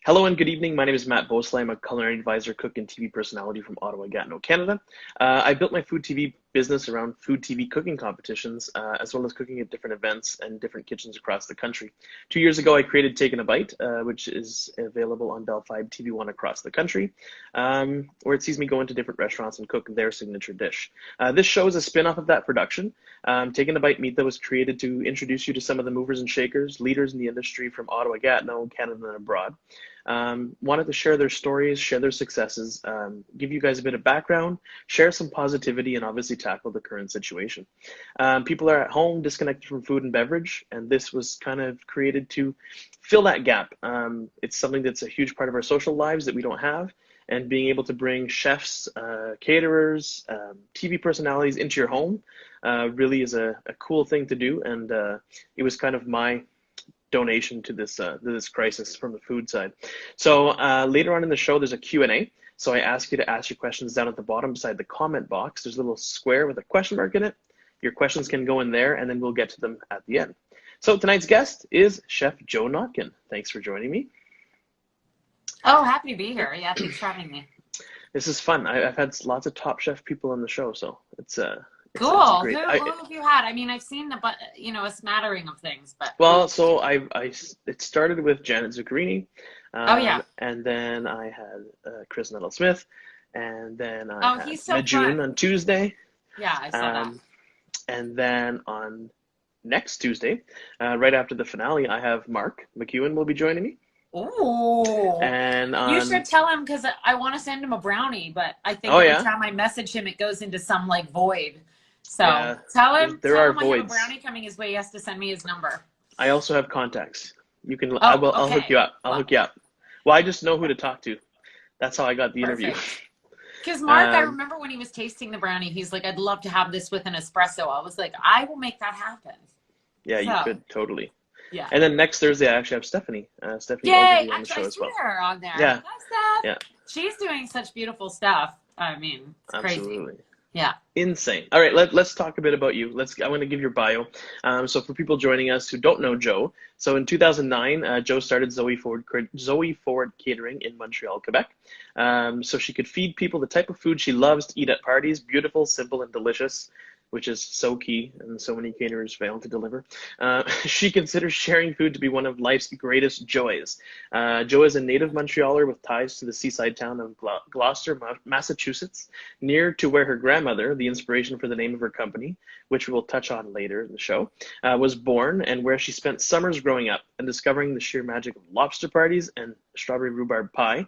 Hello and good evening. My name is Matt Beausoleil. I'm a culinary advisor, cook, and TV personality from Ottawa, Gatineau, Canada. I built my food TV business around food TV cooking competitions, as well as cooking at different events and different kitchens across the country. 2 years ago, I created Takinabite, which is available on Bell 5 TV1 across the country, where it sees me go into different restaurants and cook their signature dish. This show is a spin-off of that production. Takinabite Meat that was created to introduce you to some of the movers and shakers, leaders in the industry from Ottawa, Gatineau, Canada, and abroad. Wanted to share their stories, share their successes, give you guys a bit of background, share some positivity, and obviously tackle the current situation. People are at home disconnected from food and beverage, and this was kind of created to fill that gap. It's something that's a huge part of our social lives that we don't have, and being able to bring chefs, caterers, TV personalities into your home really is a cool thing to do, and it was kind of my donation to this crisis from the food side. So later on in the show, there's a Q&A. So I ask you to ask your questions down at the bottom beside the comment box. There's a little square with a question mark in it. Your questions can go in there, and then we'll get to them at the end. So tonight's guest is Chef Jo Notkin. Thanks for joining me. Oh, happy to be here. Yeah, thanks for having me. This is fun. I've had lots of top chef people on the show, so it's cool. great. Who have you had? I mean, I've seen a smattering of things, but well, so it started with Janet Zuccarini. Oh yeah. And then I had Chris Nettle-Smith, and then I had he's so June fun. on Tuesday. Yeah, I saw that. And then on next Tuesday, right after the finale, I have Mark McEwen will be joining me. Ooh. And you should tell him, because I want to send him a brownie, but I think every time I message him, it goes into some void. So tell him I have a brownie coming his way. He has to send me his number. I also have contacts. You can. I'll hook you up. I'll hook you up. Well, I just know who to talk to. That's how I got the interview. Because Mark, I remember when he was tasting the brownie, he's like, "I'd love to have this with an espresso." I was like, "I will make that happen." Yeah, you could totally. Yeah. And then next Thursday, I actually have Stephanie. Stephanie Yay! on the show as well. Her on there. Yeah. Hi, Steph. Yeah. She's doing such beautiful stuff. I mean, it's Absolutely. Crazy. Yeah. Insane. All right, let's talk a bit about you. I want to give your bio. So for people joining us who don't know Jo, so in 2009, Jo started Zoe Ford Catering in Montreal, Quebec. So she could feed people the type of food she loves to eat at parties, beautiful, simple, and delicious, which is so key, and so many caterers fail to deliver. She considers sharing food to be one of life's greatest joys. Jo is a native Montrealer with ties to the seaside town of Gloucester, Massachusetts, near to where her grandmother, the inspiration for the name of her company, which we'll touch on later in the show, was born, and where she spent summers growing up and discovering the sheer magic of lobster parties and strawberry rhubarb pie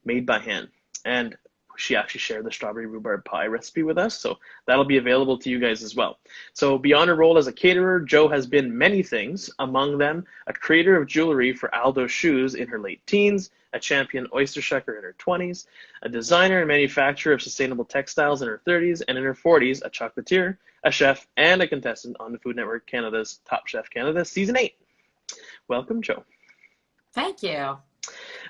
made by hand. And she actually shared the strawberry rhubarb pie recipe with us, so that'll be available to you guys as well. So beyond her role as a caterer, Jo has been many things, among them a creator of jewelry for Aldo shoes in her late teens, a champion oyster shucker in her 20s, a designer and manufacturer of sustainable textiles in her 30s, and in her 40s, a chocolatière, a chef, and a contestant on the Food Network Canada's Top Chef Canada Season 8. Welcome, Jo. Thank you.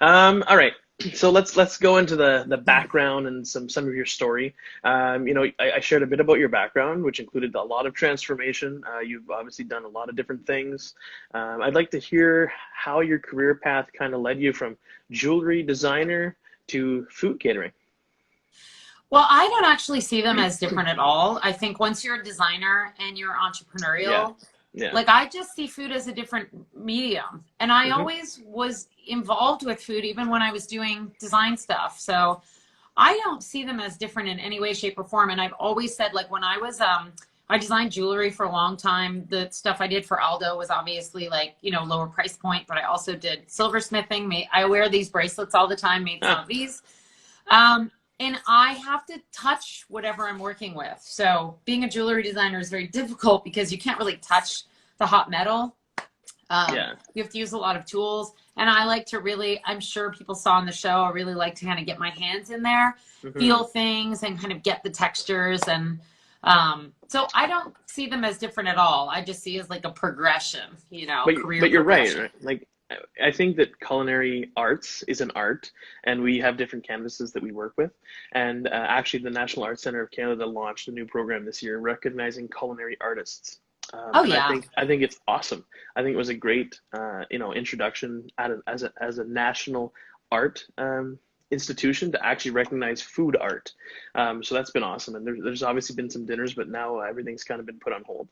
All right. So let's go into the background and some of your story. I shared a bit about your background, which included a lot of transformation. You've obviously done a lot of different things. I'd like to hear how your career path kind of led you from jewelry designer to food catering. Well, I don't actually see them as different at all. I think once you're a designer and you're entrepreneurial, I just see food as a different medium. And I always was involved with food, even when I was doing design stuff. So I don't see them as different in any way, shape, or form. And I've always said, when I was, I designed jewelry for a long time. The stuff I did for Aldo was obviously lower price point, but I also did silversmithing. I wear these bracelets all the time, made some of these. And I have to touch whatever I'm working with. So being a jewelry designer is very difficult because you can't really touch the hot metal. You have to use a lot of tools. And I like to really, I'm sure people saw on the show, I really like to kind of get my hands in there, feel things and kind of get the textures. And so I don't see them as different at all. I just see it as a progression, career But you're progression. right? I think that culinary arts is an art, and we have different canvases that we work with. And actually, the National Arts Centre of Canada launched a new program this year recognizing culinary artists. Oh yeah. I think it's awesome. I think it was a great introduction as a national art institution to actually recognize food art. So that's been awesome. And there's obviously been some dinners, but now everything's kind of been put on hold.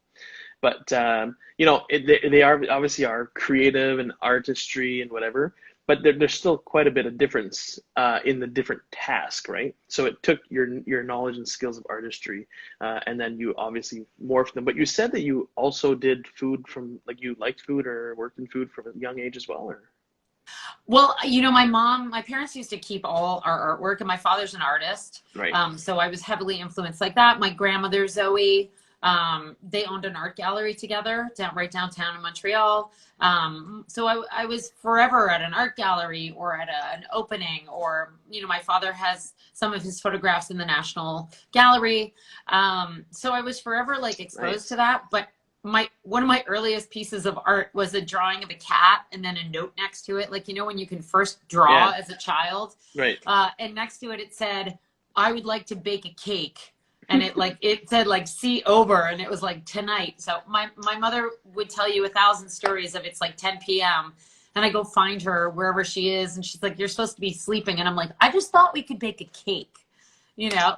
But they are obviously are creative and artistry and whatever, but there's still quite a bit of difference in the different tasks, right? So it took your knowledge and skills of artistry, and then you obviously morphed them. But you said that you also did food from, like, you liked food or worked in food from a young age as well, or? Well, my parents used to keep all our artwork, and my father's an artist. Right. So I was heavily influenced like that. My grandmother, Zoe, they owned an art gallery together right downtown in Montreal. So I was forever at an art gallery or at an opening, or, my father has some of his photographs in the National Gallery. So I was forever like exposed to that. But one of my earliest pieces of art was a drawing of a cat and then a note next to it. Like, when you can first draw as a child. Right. And next to it, it said, "I would like to bake a cake." And it said like "see over," and it was like tonight. So my mother would tell you 1,000 stories of it's like 10 p.m. and I go find her wherever she is, and she's like, "You're supposed to be sleeping." And I'm like, "I just thought we could bake a cake,"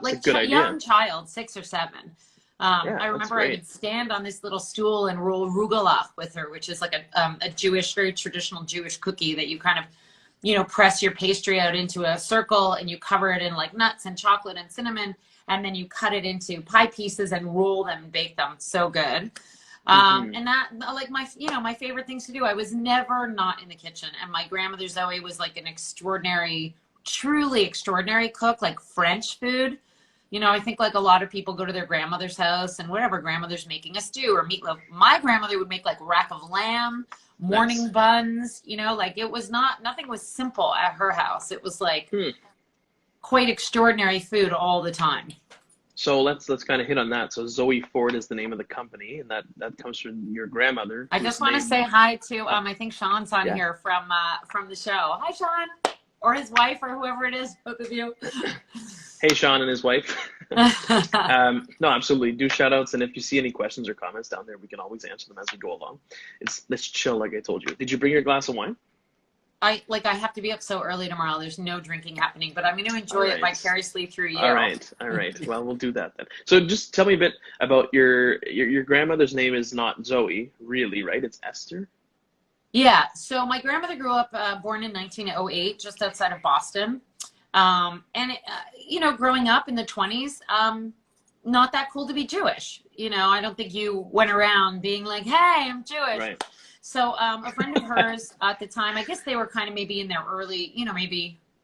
like a young child, 6 or 7. I remember I would stand on this little stool and roll rhubarb with her, which is like a Jewish, very traditional Jewish cookie that you kind of, press your pastry out into a circle and you cover it in like nuts and chocolate and cinnamon. And then you cut it into pie pieces and roll them and bake them. So good. And that, like, my favorite things to do. I was never not in the kitchen. And my grandmother Zoe was like an extraordinary, truly extraordinary cook, like French food. I think like a lot of people go to their grandmother's house and whatever, grandmother's making a stew or meatloaf. My grandmother would make like rack of lamb, morning buns, like it was nothing was simple at her house. It was like quite extraordinary food all the time. So let's kind of hit on that. So Zoe Ford is the name of the company, and that comes from your grandmother. I just want to say hi to I think Sean's on here from the show. Hi, Sean, or his wife, or whoever it is, both of you. Hey, Sean and his wife. No, absolutely. Do shout outs, and if you see any questions or comments down there, we can always answer them as we go along. Let's chill, like I told you. Did you bring your glass of wine? I have to be up so early tomorrow. There's no drinking happening, but I'm going to enjoy it vicariously through you. All right. Well, we'll do that then. So just tell me a bit about your grandmother's name is not Zoe, really, right? It's Esther? Yeah. So my grandmother grew up, born in 1908, just outside of Boston. And growing up in the 20s, not that cool to be Jewish. I don't think you went around being like, "Hey, I'm Jewish." Right. So a friend of hers at the time, I guess they were kind of maybe in their early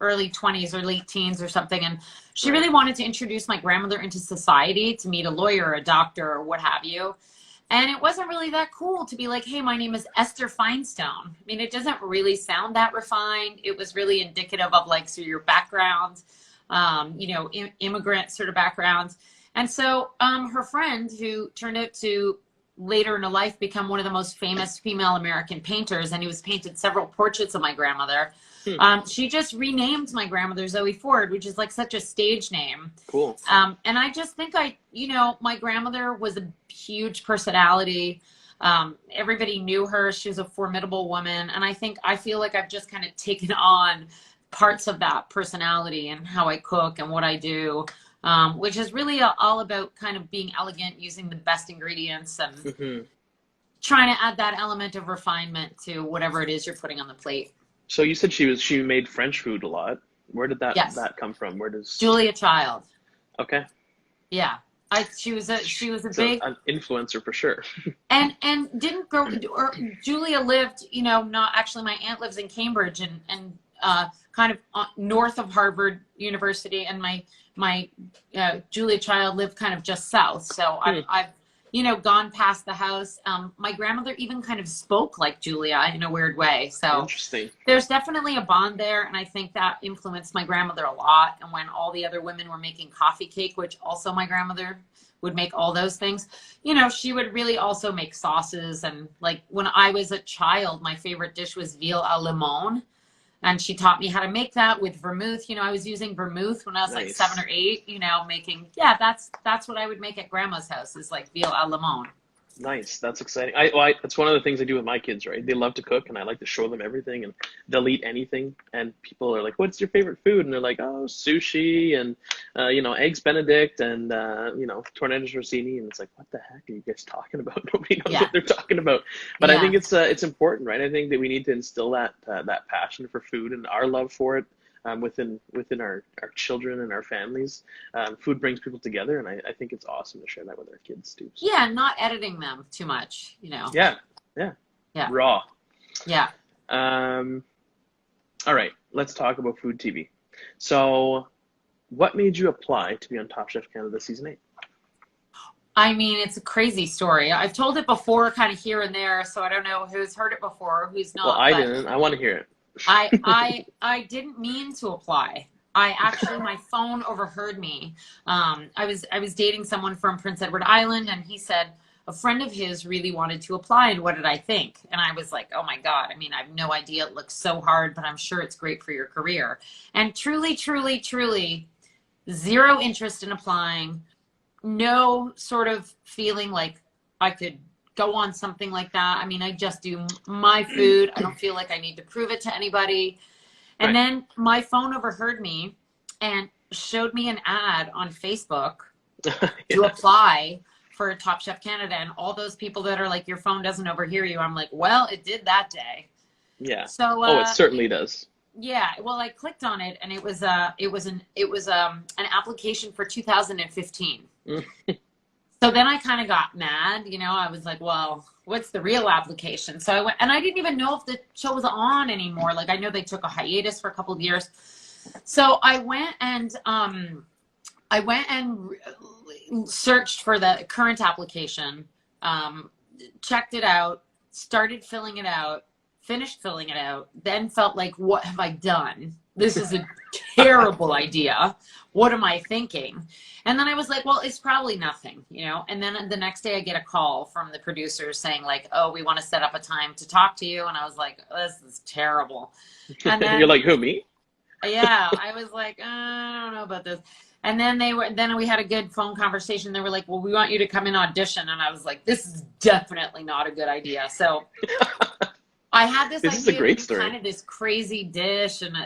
20s or late teens or something. And she really wanted to introduce my grandmother into society, to meet a lawyer, a doctor, or what have you. And it wasn't really that cool to be like, "Hey, my name is Esther Finestone." I mean, it doesn't really sound that refined. It was really indicative of like, so your background, immigrant sort of background. And so her friend, who turned out to later in her life become one of the most famous female American painters, and he was painted several portraits of my grandmother. She just renamed my grandmother Zoe Ford, which is like such a stage name. Cool. And I just think my grandmother was a huge personality. Everybody knew her. She was a formidable woman. And I feel like I've just kind of taken on parts of that personality and how I cook and what I do. Which is really all about kind of being elegant, using the best ingredients, and trying to add that element of refinement to whatever it is you're putting on the plate. So you said she made French food a lot. Where did that come from? Where does Julia Child? Okay. Yeah, she was a big an influencer for sure. and didn't grow. Or Julia lived, not actually. My aunt lives in Cambridge and kind of north of Harvard University, and my Julia Child lived kind of just south. So I've gone past the house. My grandmother even kind of spoke like Julia in a weird way. So interesting. There's definitely a bond there. And I think that influenced my grandmother a lot. And when all the other women were making coffee cake, which also my grandmother would make all those things, she would really also make sauces. And like when I was a child, my favorite dish was veal à limon. And she taught me how to make that with vermouth. I was using vermouth when I was like 7 or 8, making, that's what I would make at grandma's house, is like veal à limon. Nice. That's exciting. That's one of the things I do with my kids, right? They love to cook, and I like to show them everything, and they'll eat anything. And people are like, "What's your favorite food?" And they're like, "Oh, sushi and eggs Benedict and tornadoes rossini." And it's like, what the heck are you guys talking about? Nobody knows what they're talking about. But I think it's important, right? I think that we need to instill that passion for food and our love for it. Within our children and our families. Food brings people together, and I think it's awesome to share that with our kids too. So. Yeah, not editing them too much, Yeah. Raw. Yeah. All right, let's talk about food TV. So, what made you apply to be on Top Chef Canada Season 8? I mean, it's a crazy story. I've told it before, kind of here and there, so I don't know who's heard it before or who's not. Well, I didn't. I want to hear it. I didn't mean to apply. My phone overheard me. I was dating someone from Prince Edward Island, and he said a friend of his really wanted to apply, and what did I think? And I was like, oh my God, I mean, I have no idea. It looks so hard, but I'm sure it's great for your career. And truly, truly, truly, zero interest in applying. No sort of feeling like I could go on something like that. I mean, I just do my food. I don't feel like I need to prove it to anybody. And then my phone overheard me and showed me an ad on Facebook to apply for Top Chef Canada. And all those people that are like, your phone doesn't overhear you. I'm like, well, it did that day. Yeah. So it certainly does. Yeah. Well, I clicked on it, and it was an application for 2015. So then I kind of got mad, I was like, well, what's the real application? So I went, and I didn't even know if the show was on anymore. Like, I know they took a hiatus for a couple of years. So I went and searched for the current application, checked it out, started filling it out, finished filling it out, then felt like, what have I done? This is a terrible idea. What am I thinking? And then I was like, well, it's probably nothing, And then the next day I get a call from the producers saying like, oh, we want to set up a time to talk to you. And I was like, oh, this is terrible. And then, you're like, who, me? Yeah, I was like, I don't know about this. And then we had a good phone conversation. They were like, well, we want you to come in audition. And I was like, this is definitely not a good idea. So I had this is a great story. Kind of this crazy dish, and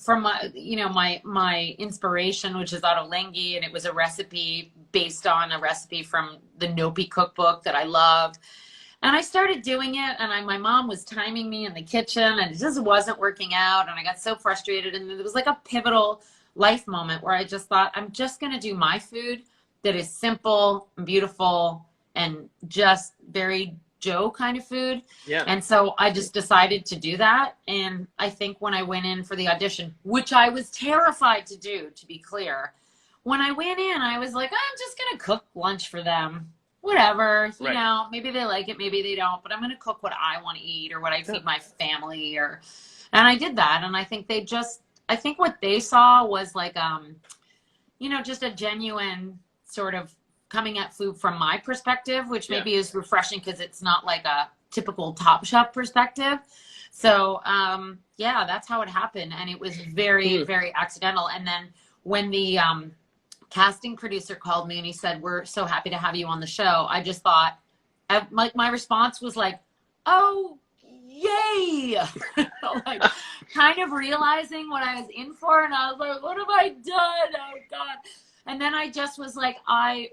from my inspiration, which is ottolenghi, and it was a recipe based on a recipe from the Nopi cookbook that I love. And I started doing it, and my mom was timing me in the kitchen, and it just wasn't working out, and I got so frustrated. And it was like a pivotal life moment where I just thought, I'm just going to do my food that is simple and beautiful and just very Joe kind of food. Yeah. And so I just decided to do that. And I think when I went in for the audition, which I was terrified to do, to be clear, when I went in, I was like, I'm just going to cook lunch for them. Whatever, maybe they like it, maybe they don't, but I'm going to cook what I want to eat or what I feed my family and I did that. And I think I think what they saw was like, just a genuine sort of coming at food from my perspective, which maybe is refreshing because it's not like a typical Top Chef perspective. So, that's how it happened. And it was very, very accidental. And then when the casting producer called me and he said, we're so happy to have you on the show, I just thought, my response was like, oh, yay. Like kind of realizing what I was in for. And I was like, what have I done? Oh, God. And then I just was like, I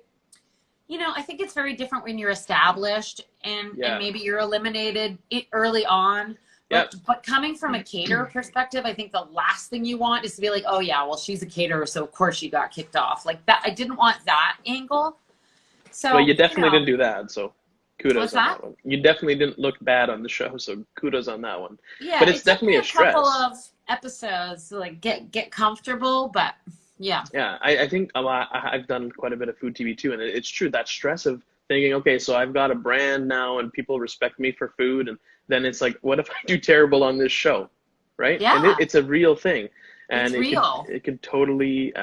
think it's very different when you're established and maybe you're eliminated early on. But coming from a caterer perspective, I think the last thing you want is to be like, oh, yeah, well, she's a caterer, so of course she got kicked off. Like that, I didn't want that angle. So, well, you definitely didn't do that, so kudos on that one. You definitely didn't look bad on the show, so kudos on that one. Yeah, but it's definitely a stress. Couple of episodes to like get comfortable, but yeah. Yeah, I think I've done quite a bit of food TV too, and it's true, that stress of thinking, okay, so I've got a brand now and people respect me for food, and then it's like, what if I do terrible on this show, right? Yeah. And it's a real thing. And it's real. It could totally,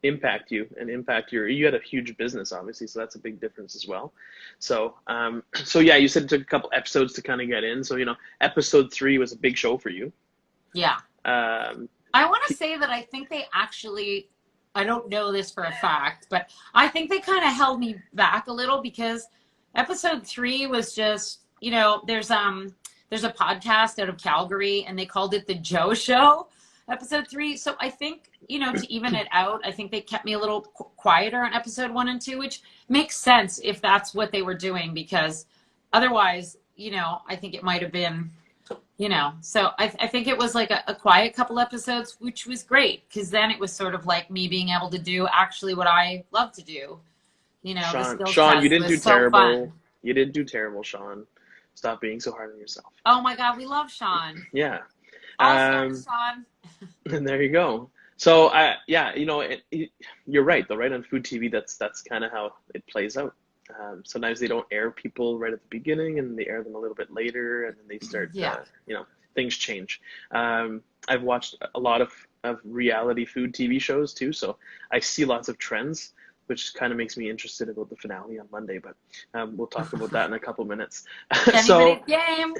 impact you and impact you had a huge business, obviously, so that's a big difference as well. So, you said it took a couple episodes to kind of get in. So, episode 3 was a big show for you. Yeah. I want to say that I think they actually I don't know this for a fact, but I think they kind of held me back a little because episode 3 was just, you know, there's a podcast out of Calgary and they called it the Joe Show, episode 3. So I think, you know, to even it out, I think they kept me a little quieter on episode 1 and 2, which makes sense if that's what they were doing, because otherwise, you know, I think it might have been, you know, so I think it was like a quiet couple episodes, which was great, because then it was sort of like me being able to do actually what I love to do. You know, Sean, you didn't do terrible. You didn't do terrible, Sean. Stop being so hard on yourself. Oh my God, we love Sean. Yeah. Sean. And there you go. So, yeah, you know, you're right, though, right? On food TV, that's kind of how it plays out. Sometimes they don't air people right at the beginning, and they air them a little bit later, and then they start, you know, things change. I've watched a lot of reality food TV shows, too, so I see lots of trends, which kind of makes me interested about the finale on Monday, but we'll talk about that in a couple minutes. So, game.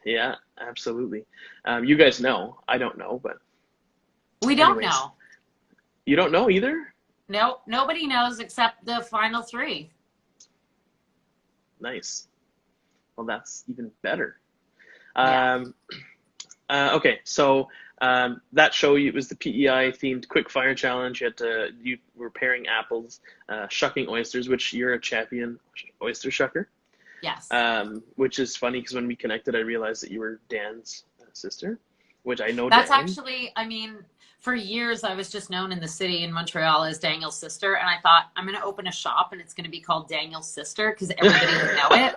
Yeah, absolutely. You guys know. I don't know, but we don't know. You don't know either? No, nobody knows except the final 3. Nice. Well, that's even better. Yeah. Okay, so that show, it was the PEI themed quick fire challenge. You were pairing apples, shucking oysters, which you're a champion oyster shucker. Yes. Which is funny because when we connected, I realized that you were Dan's sister, which I know. That's actually, I mean, for years I was just known in the city in Montreal as Daniel's sister, and I thought I'm going to open a shop and it's going to be called Daniel's Sister because everybody would know it.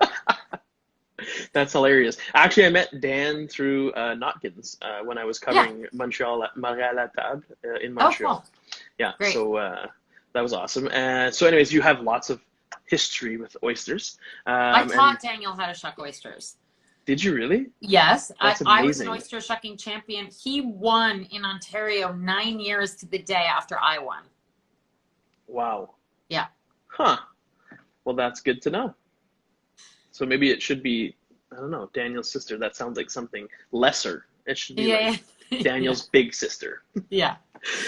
That's hilarious. Actually, I met Dan through Notkin's when I was covering Montreal at table in Montreal. Oh, cool. Yeah, great. So that was awesome. So anyways, you have lots of history with oysters. I taught Daniel how to shuck oysters. Did you really? Yes. I was an oyster shucking champion. He won in Ontario 9 years to the day after I won. Wow. Yeah. Huh. Well, that's good to know. So maybe it should be, I don't know, Daniel's sister. That sounds like something lesser. It should be like Daniel's big sister. Yeah.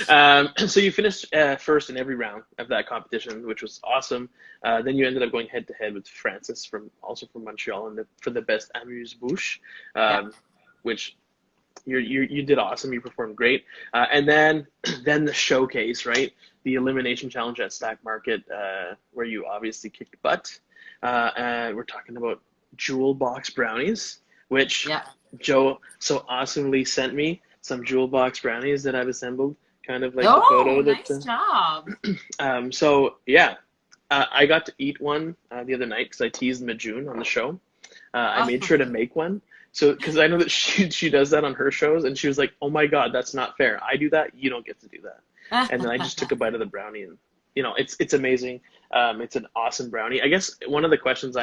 So you finished first in every round of that competition, which was awesome. Then you ended up going head to head with Francis also from Montreal for the best amuse-bouche, which you did awesome. You performed great. And then the showcase, right? The elimination challenge at Stack Market, where you obviously kicked butt. We're talking about jewel box brownies, which Joe so awesomely sent me some jewel box brownies that I've assembled, kind of like the photo. Nice job. So yeah, I got to eat one the other night because I teased Majun on the show. I made sure to make one. So, because I know that she does that on her shows, and she was like, "Oh my God, that's not fair. I do that, you don't get to do that." And then I just took a bite of the brownie, and you know, it's amazing. It's an awesome brownie. I guess one of the questions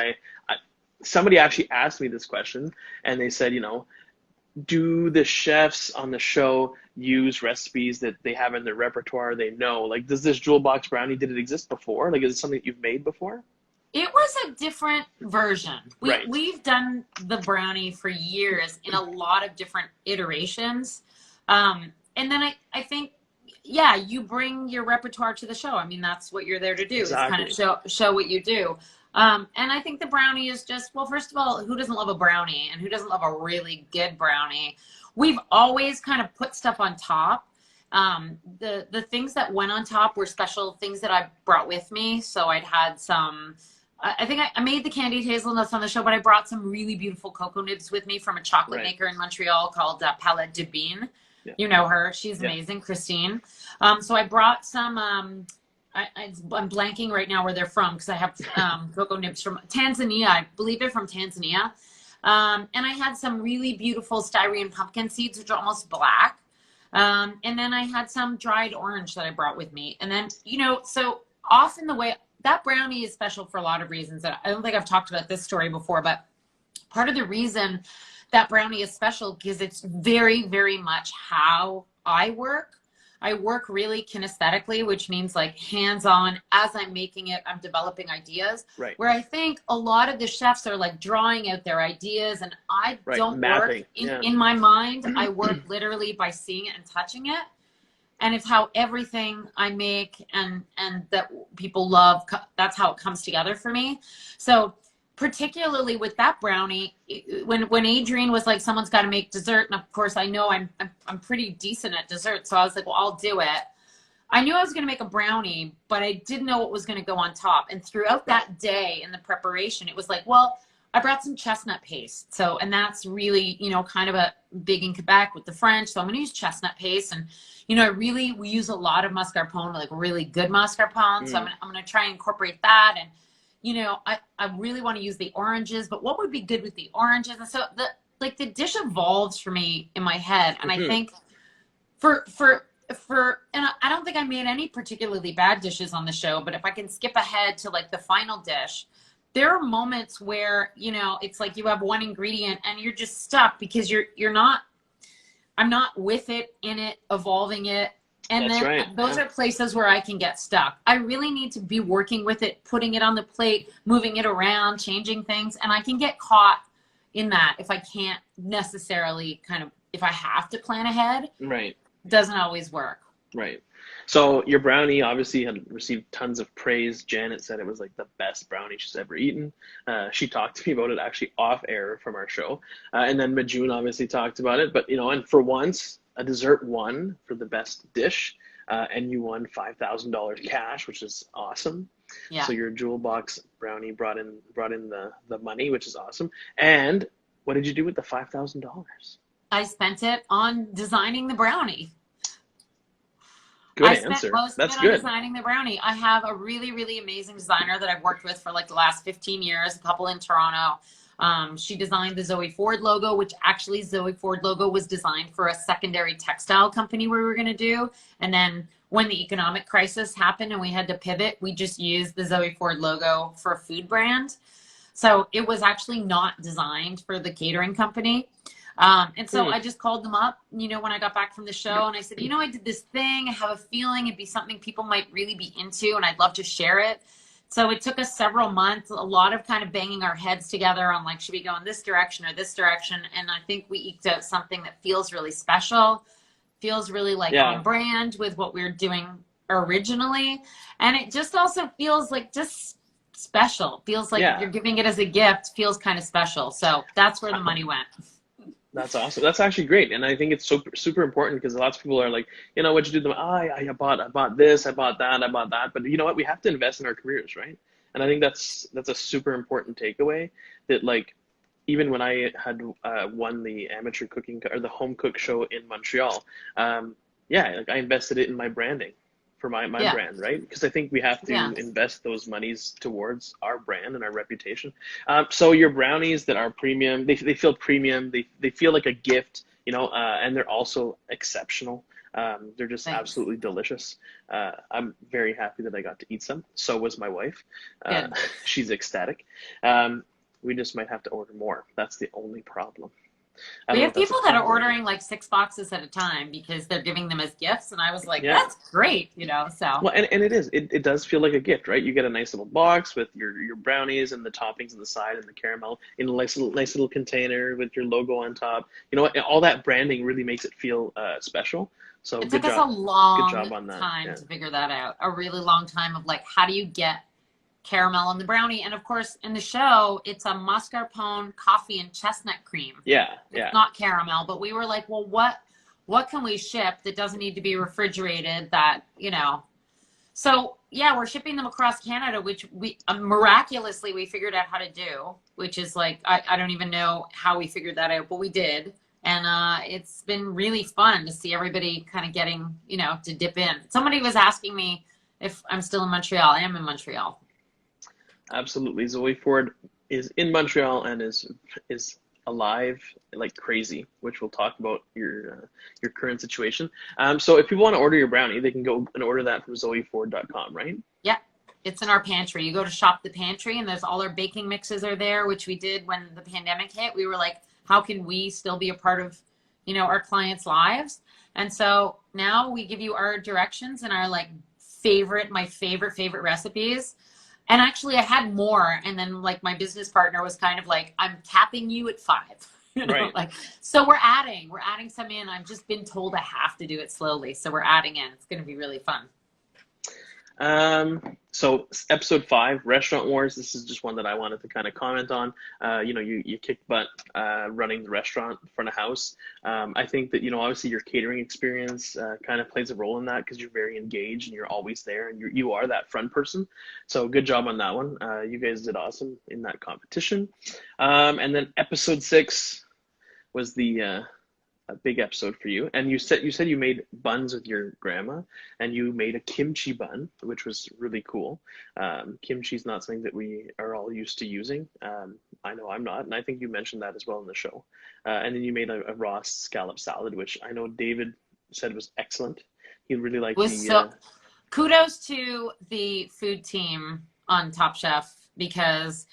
somebody actually asked me this question, and they said, you know, do the chefs on the show use recipes that they have in their repertoire? They know, like, does this jewel box brownie, did it exist before? Like, is it something that you've made before? It was a different version. We've done the brownie for years in a lot of different iterations. And then I think, yeah, you bring your repertoire to the show. I mean, that's what you're there to do, exactly. Is kind of show what you do. And I think the brownie is just, well, first of all, who doesn't love a brownie and who doesn't love a really good brownie? We've always kind of put stuff on top. The things that went on top were special things that I brought with me. So I'd had some, I think I made the candied hazelnuts on the show, but I brought some really beautiful cocoa nibs with me from a chocolate maker in Montreal called Palette de Bean. Yeah. You know her. She's amazing, Christine. So I brought some, I'm blanking right now where they're from because I have cocoa nibs from Tanzania. I believe they're from Tanzania. And I had some really beautiful styrene pumpkin seeds, which are almost black. And then I had some dried orange that I brought with me. And then, you know, so often the way that brownie is special for a lot of reasons. And I don't think I've talked about this story before, but part of the reason that brownie is special because it's very, very much how I work. I work really kinesthetically, which means like hands-on. As I'm making it, I'm developing ideas. Right. Where I think a lot of the chefs are like drawing out their ideas, and I don't work in my mind. I work literally by seeing it and touching it. And it's how everything I make and that people love, that's how it comes together for me. So particularly with that brownie, when Adrienne was like, someone's got to make dessert, and of course I know I'm pretty decent at dessert, so I was like, well, I'll do it. I knew I was going to make a brownie, but I didn't know what was going to go on top. And throughout that day in the preparation, it was like, well, I brought some chestnut paste. So, and that's really, you know, kind of a big in Quebec with the French. So I'm going to use chestnut paste. And, you know, we use a lot of mascarpone, like really good mascarpone. So I'm going to try and incorporate that. And, you know, I really want to use the oranges, but what would be good with the oranges? And so the dish evolves for me in my head. And I think and I don't think I made any particularly bad dishes on the show, but if I can skip ahead to like the final dish, there are moments where, you know, it's like you have one ingredient and you're just stuck because I'm not with it, in it, evolving it. And That's then right. Those are places where I can get stuck. I really need to be working with it, putting it on the plate, moving it around, changing things. And I can get caught in that if I can't necessarily if I have to plan ahead. Right. Doesn't always work. Right. So your brownie obviously had received tons of praise. Janet said it was like the best brownie she's ever eaten. She talked to me about it actually off air from our show. And then Majun obviously talked about it. But, you know, and for once, a dessert won for the best dish. And you won $5,000 cash, which is awesome. Yeah. So your jewel box brownie brought in the money, which is awesome. And what did you do with the $5,000? I spent it on designing the brownie. Good answer. That's good. Designing the brownie. I have a really, really amazing designer that I've worked with for like the last 15 years, a couple in Toronto. She designed the Zoe Ford logo, which actually Zoe Ford logo was designed for a secondary textile company we were going to do. And then when the economic crisis happened and we had to pivot, we just used the Zoe Ford logo for a food brand. So it was actually not designed for the catering company. And so I just called them up, you know, when I got back from the show, and I said, you know, I did this thing. I have a feeling it'd be something people might really be into, and I'd love to share it. So it took us several months, a lot of kind of banging our heads together on like, should we go in this direction or this direction? And I think we eked out something that feels really special, feels really like on brand with what we were doing originally. And it just also feels like just special, feels like you're giving it as a gift, feels kind of special. So that's where the money went. That's awesome. That's actually great. And I think it's super, super important because lots of people are like, you know, what'd you do? I bought this, I bought that. But you know what? We have to invest in our careers, right? And I think that's a super important takeaway that like, even when I had won the amateur cooking or the home cook show in Montreal, like I invested it in my branding for my brand, right? Because I think we have to invest those monies towards our brand and our reputation. So your brownies that are premium, they feel premium, they feel like a gift, you know, and they're also exceptional. They're just absolutely delicious. I'm very happy that I got to eat some. So was my wife. She's ecstatic. We just might have to order more. That's the only problem. We have people that are ordering like 6 boxes at a time because they're giving them as gifts. And I was like, that's great, you know, so. Well, and it does feel like a gift, right? You get a nice little box with your brownies and the toppings on the side and the caramel in a nice little container with your logo on top. You know what? All that branding really makes it feel special. So it took us a long time to figure that out. A really long time of like, how do you get caramel on the brownie? And of course in the show it's a mascarpone, coffee, and chestnut cream. It's not caramel, but we were like, well, what can we ship that doesn't need to be refrigerated, that, you know? So we're shipping them across Canada, which we miraculously we figured out how to do, which is like, I don't even know how we figured that out, but we did. And it's been really fun to see everybody kind of getting, you know, to dip in. Somebody was asking me if I'm still in Montreal. I am in Montreal. Absolutely. Zoe Ford is in Montreal and is alive like crazy, which we'll talk about your current situation. So if people want to order your brownie, they can go and order that from zoeford.com, right? Yeah. It's in our pantry. You go to Shop the Pantry and there's all our baking mixes are there, which we did when the pandemic hit. We were like, how can we still be a part of, you know, our clients' lives? And so now we give you our directions and our like my favorite recipes. And actually I had more. And then like my business partner was kind of like, I'm capping you at 5. You know, right. like, so we're adding some in. I've just been told I have to do it slowly. So we're adding in. It's going to be really fun. So episode 5, Restaurant Wars. This is just one that I wanted to kind of comment on. You know, you kicked butt running the restaurant in front of house. I think that, you know, obviously your catering experience kind of plays a role in that because you're very engaged and you're always there and you are that front person. So good job on that one. You guys did awesome in that competition. And then episode 6 was the a big episode for you, and you said you made buns with your grandma, and you made a kimchi bun, which was really cool. Kimchi is not something that we are all used to using. I know I'm not, and I think you mentioned that as well in the show. And then you made a raw scallop salad, which I know David said was excellent. He really liked the. Kudos to the food team on Top Chef, because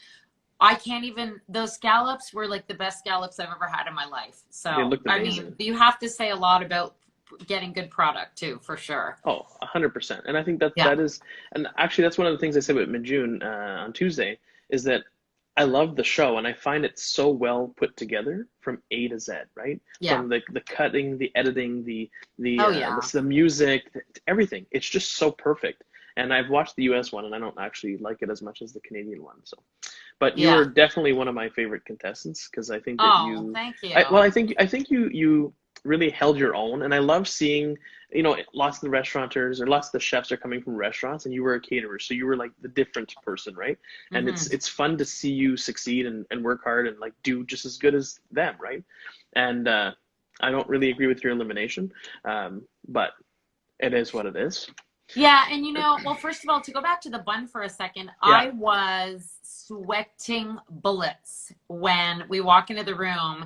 I can't even, those scallops were like the best scallops I've ever had in my life. So, I mean, you have to say a lot about getting good product too, for sure. Oh, 100%. And I think that is, and actually that's one of the things I said with Mijun on Tuesday, is that I love the show and I find it so well put together from A to Z, right? Yeah. From the cutting, the editing, the music, everything. It's just so perfect. And I've watched the US one and I don't actually like it as much as the Canadian one. So, but you were definitely one of my favorite contestants, because I think that thank you. I think you really held your own, and I love seeing, you know, lots of the restaurateurs or lots of the chefs are coming from restaurants, and you were a caterer, so you were like the different person, right? And it's fun to see you succeed and work hard and like do just as good as them, right? And I don't really agree with your elimination, but it is what it is. Yeah, and you know, well, first of all, to go back to the bun for a second, I was sweating bullets when we walk into the room.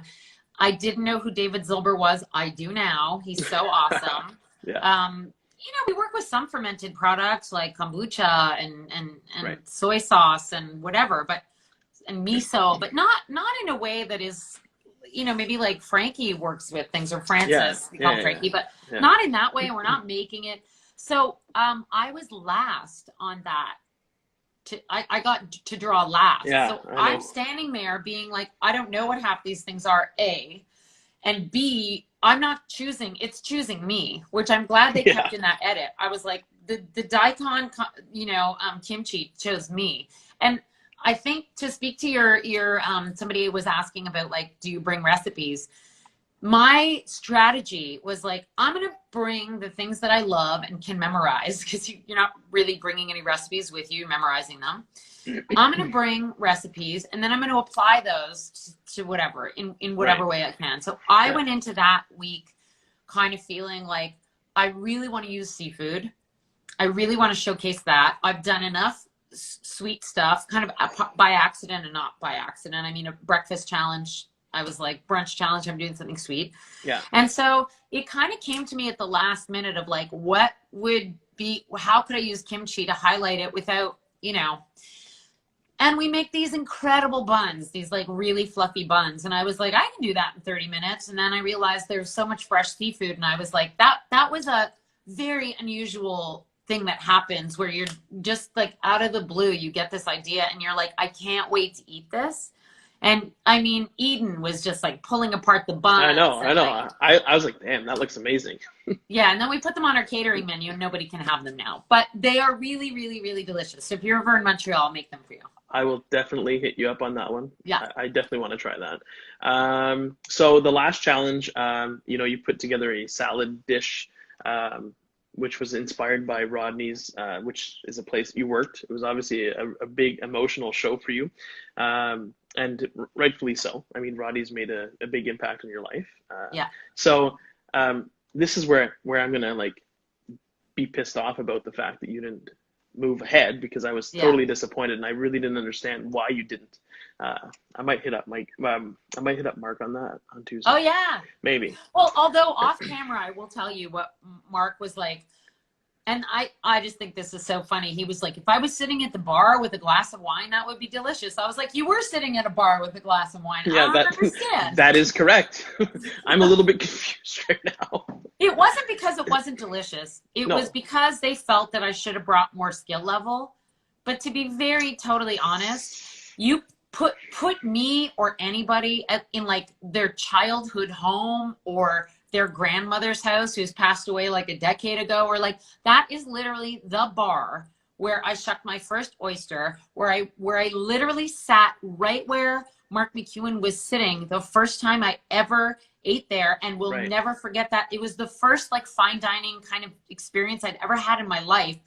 I didn't know who David Zilber was. I do now. He's so awesome. You know, we work with some fermented products like kombucha and soy sauce and whatever, and miso, but not in a way that is, you know, maybe like Frankie works with things, or Francis, we call him Frankie, but not in that way. We're not making it. So I was last on that. I got to draw last. So I'm standing there being like, I don't know what half these things are, A. And B, I'm not choosing. It's choosing me, which I'm glad they kept in that edit. I was like, the daikon, you know, kimchi chose me. And I think, to speak to your somebody was asking about, like, do you bring recipes? My strategy was like, I'm going to bring the things that I love and can memorize, because you're not really bringing any recipes with you, memorizing them. I'm going to bring recipes, and then I'm going to apply those to whatever, in whatever way I can. So I went into that week kind of feeling like I really want to use seafood. I really want to showcase that. I've done enough sweet stuff, kind of by accident and not by accident. I mean, a breakfast challenge, I was like, brunch challenge, I'm doing something sweet. Yeah. And so it kind of came to me at the last minute of like, what would be, how could I use kimchi to highlight it without, you know, and we make these incredible buns, these like really fluffy buns. And I was like, I can do that in 30 minutes. And then I realized there's so much fresh seafood. And I was like, that was a very unusual thing that happens, where you're just like out of the blue, you get this idea and you're like, I can't wait to eat this. And I mean, Eden was just like pulling apart the buns. I know. Like, I was like, damn, that looks amazing. Yeah, and then we put them on our catering menu, and nobody can have them now. But they are really, really, really delicious. So if you're ever in Montreal, I'll make them for you. I will definitely hit you up on that one. Yeah. I definitely want to try that. So the last challenge, you know, you put together a salad dish, which was inspired by Rodney's, which is a place you worked. It was obviously a big emotional show for you. And rightfully so. I mean, Rodney's made a big impact on your life. So this is where I'm going to like be pissed off about the fact that you didn't move ahead, because I was totally disappointed and I really didn't understand why you didn't. I might hit up Mike. I might hit up Mark on that on Tuesday. Oh yeah, maybe. Well, although off camera, I will tell you what Mark was like. And I just think this is so funny. He was like, if I was sitting at the bar with a glass of wine, that would be delicious. I was like, you were sitting at a bar with a glass of wine. Yeah, I don't understand. That is correct. I'm a little bit confused right now. It wasn't because it wasn't delicious. It was because they felt that I should have brought more skill level. But to be very totally honest, you put me or anybody in like their childhood home or their grandmother's house who's passed away like a decade ago, or like that is literally the bar where I shucked my first oyster, where I literally sat right where Mark McEwen was sitting the first time I ever ate there, and will never forget that. It was the first like fine dining kind of experience I'd ever had in my life.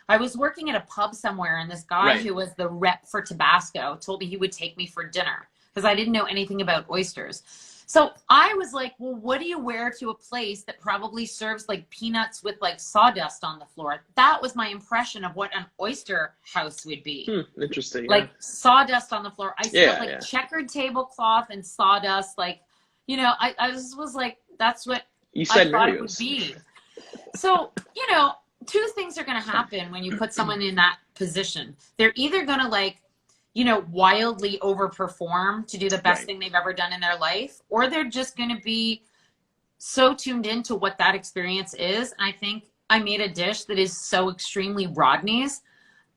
I was working at a pub somewhere, and this guy who was the rep for Tabasco told me he would take me for dinner because I didn't know anything about oysters. So I was like, well, what do you wear to a place that probably serves like peanuts with like sawdust on the floor? That was my impression of what an oyster house would be. Interesting. Like sawdust on the floor. I smelled like checkered tablecloth and sawdust. Like, you know, I just was like, that's what you said I thought it would be. So, you know, two things are going to happen when you put someone in that position. They're either going to like, you know, wildly overperform to do the best thing they've ever done in their life, or they're just going to be so tuned into what that experience is. I think I made a dish that is so extremely Rodney's.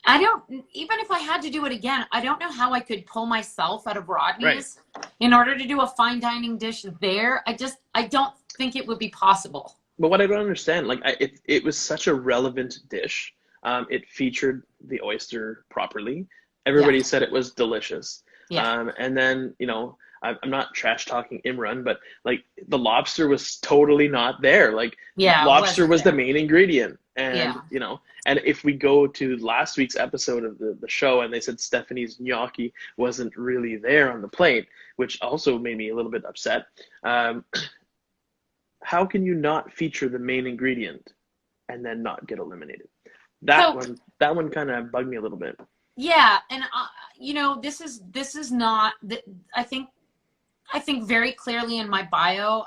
Even if I had to do it again, I don't know how I could pull myself out of Rodney's in order to do a fine dining dish there. I don't think it would be possible. But what I don't understand, like it was such a relevant dish. It featured the oyster properly. Everybody said it was delicious. Yeah. And then, you know, I'm not trash talking Imran, but like the lobster was totally not there. Like lobster was the main ingredient. And, you know, and if we go to last week's episode of the show, and they said Stephanie's gnocchi wasn't really there on the plate, which also made me a little bit upset. How can you not feature the main ingredient and then not get eliminated? That one kind of bugged me a little bit. Yeah, and you know, this is not. I think very clearly in my bio,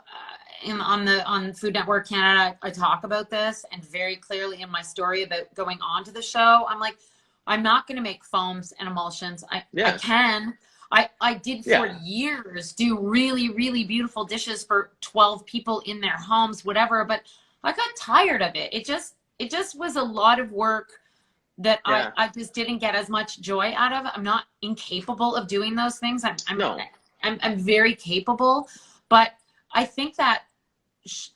on Food Network Canada, I talk about this, and very clearly in my story about going on to the show, I'm like, I'm not going to make foams and emulsions. I can. I did for years do really, really beautiful dishes for 12 people in their homes, whatever. But I got tired of it. It just was a lot of work that I just didn't get as much joy out of. I'm not incapable of doing those things. I'm very capable, but I think that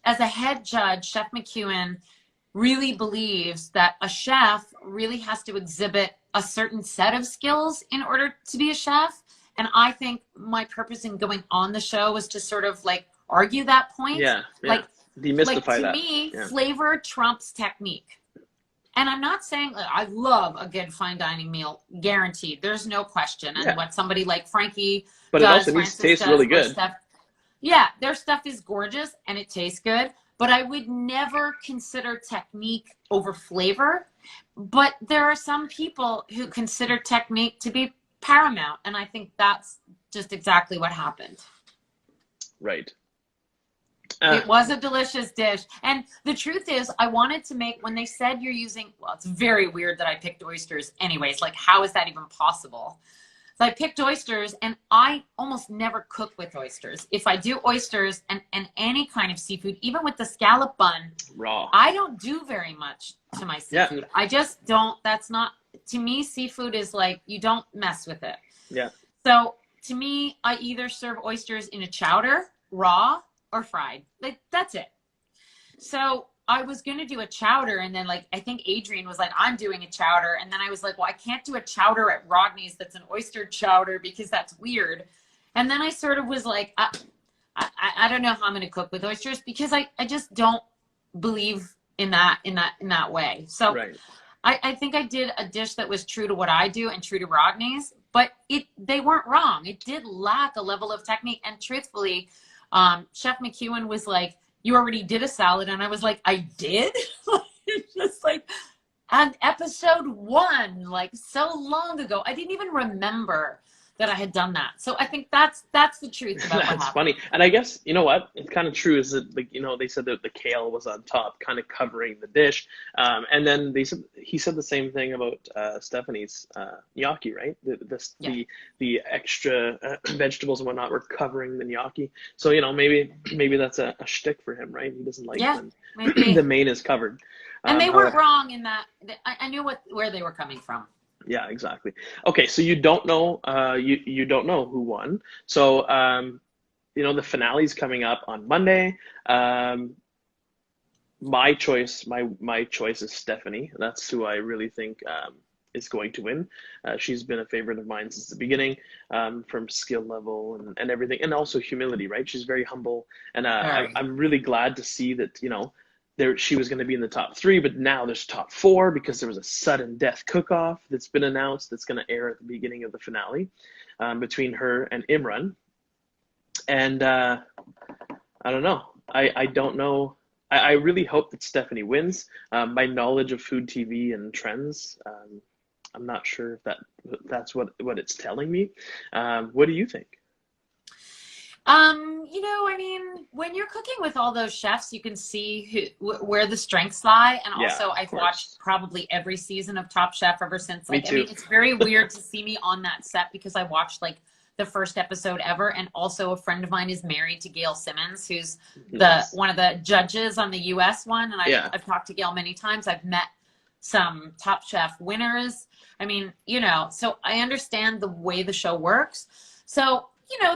as a head judge, Chef McEwen really believes that a chef really has to exhibit a certain set of skills in order to be a chef. And I think my purpose in going on the show was to sort of like argue that point. Like demystify that. To me, flavor trumps technique. And I'm not saying I love a good fine dining meal, guaranteed. There's no question. And what somebody like Frankie but does, it also needs to taste really good. Their stuff is gorgeous and it tastes good. But I would never consider technique over flavor. But there are some people who consider technique to be paramount. And I think that's just exactly what happened. Right. It was a delicious dish. And the truth is, I wanted to make, when they said you're using, well, it's very weird that I picked oysters anyways. Like, how is that even possible? So I picked oysters, and I almost never cook with oysters. If I do oysters and any kind of seafood, even with the scallop bun, raw, I don't do very much to my seafood. I just don't. That's not, to me, seafood is like, you don't mess with it. Yeah. So to me, I either serve oysters in a chowder, raw, or fried. Like, that's it. So I was going to do a chowder, and then like I think Adrian was like, I'm doing a chowder, and then I was like, well, I can't do a chowder at Rodney's that's an oyster chowder because that's weird. And then I sort of was like, I don't know how I'm going to cook with oysters because I just don't believe in that way. So I think I did a dish that was true to what I do and true to Rodney's, but they weren't wrong. It did lack a level of technique, and truthfully, Chef McEwen was like, you already did a salad. And I was like, I did? Just like on episode 1, like so long ago. I didn't even remember that I had done that. So I think that's the truth about what happened. That's funny. And I guess, you know what? It's kind of true is that, like, you know, they said that the kale was on top, kind of covering the dish. And then he said the same thing about Stephanie's gnocchi, right? The extra vegetables and whatnot were covering the gnocchi. So, you know, maybe that's a shtick for him, right? He doesn't like when the main is covered. And they weren't wrong in that. I knew where they were coming from. Yeah, exactly. Okay, so you don't know, you don't know who won. So, the finale's coming up on Monday. My choice is Stephanie. That's who I really think is going to win. She's been a favorite of mine since the beginning, from skill level and everything, and also humility, right? She's very humble, and I'm really glad to see that, there she was going to be in the top three, but now there's top four because there was a sudden death cook-off that's been announced that's going to air at the beginning of the finale, between her and Imran. And I don't know. I don't know. I really hope that Stephanie wins. My knowledge of food TV and trends, I'm not sure if that's what it's telling me. What do you think? I mean, when you're cooking with all those chefs, you can see where the strengths lie. And also, I've watched probably every season of Top Chef ever since. Like, I mean, it's very weird to see me on that set because I watched like the first episode ever. And also, a friend of mine is married to Gail Simmons, who's one of the judges on the US one. And I've talked to Gail many times. I've met some Top Chef winners. I mean, so I understand the way the show works. So,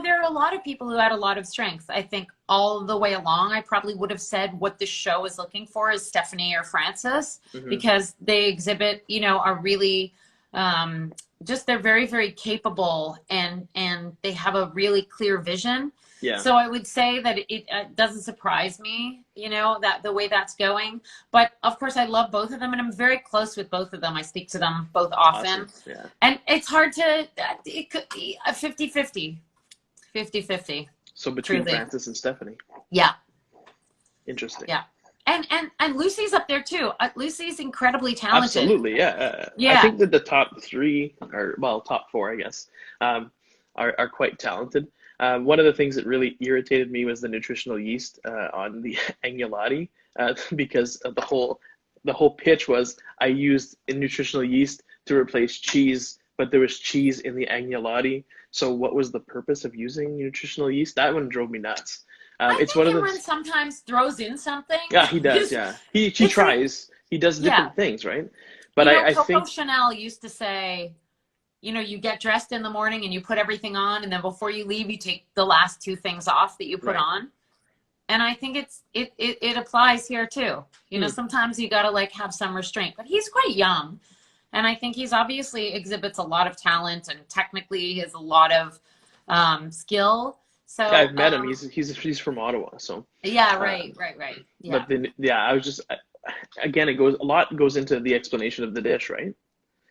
there are a lot of people who had a lot of strengths. I think all the way along, I probably would have said what the show is looking for is Stephanie or Francis, because they exhibit, are really, they're very, very capable and they have a really clear vision. Yeah. So I would say that it doesn't surprise me, that the way that's going. But of course, I love both of them, and I'm very close with both of them. I speak to them both often. Awesome. Yeah. And it's hard to, it could be a 50-50. 50-50. So between Francis and Stephanie. Yeah. Interesting. Yeah. And Lucy's up there too. Lucy's incredibly talented. Absolutely, yeah. I think that the top three, top four, I guess, are quite talented. One of the things that really irritated me was the nutritional yeast on the agnolotti, because of the whole pitch was I used nutritional yeast to replace cheese, but there was cheese in the agnolotti. So what was the purpose of using nutritional yeast? That one drove me nuts. It's one of the sometimes throws in something. Yeah, he does. Yeah, he tries. He does different things, right? But I think Chanel used to say, you get dressed in the morning and you put everything on, and then before you leave, you take the last two things off that you put on. And I think it applies here too. Sometimes you gotta like have some restraint. But he's quite young. And I think he's obviously exhibits a lot of talent, and technically he has a lot of skill. So I've met him. He's from Ottawa. So right. Yeah. But then I was just again, a lot goes into the explanation of the dish, right?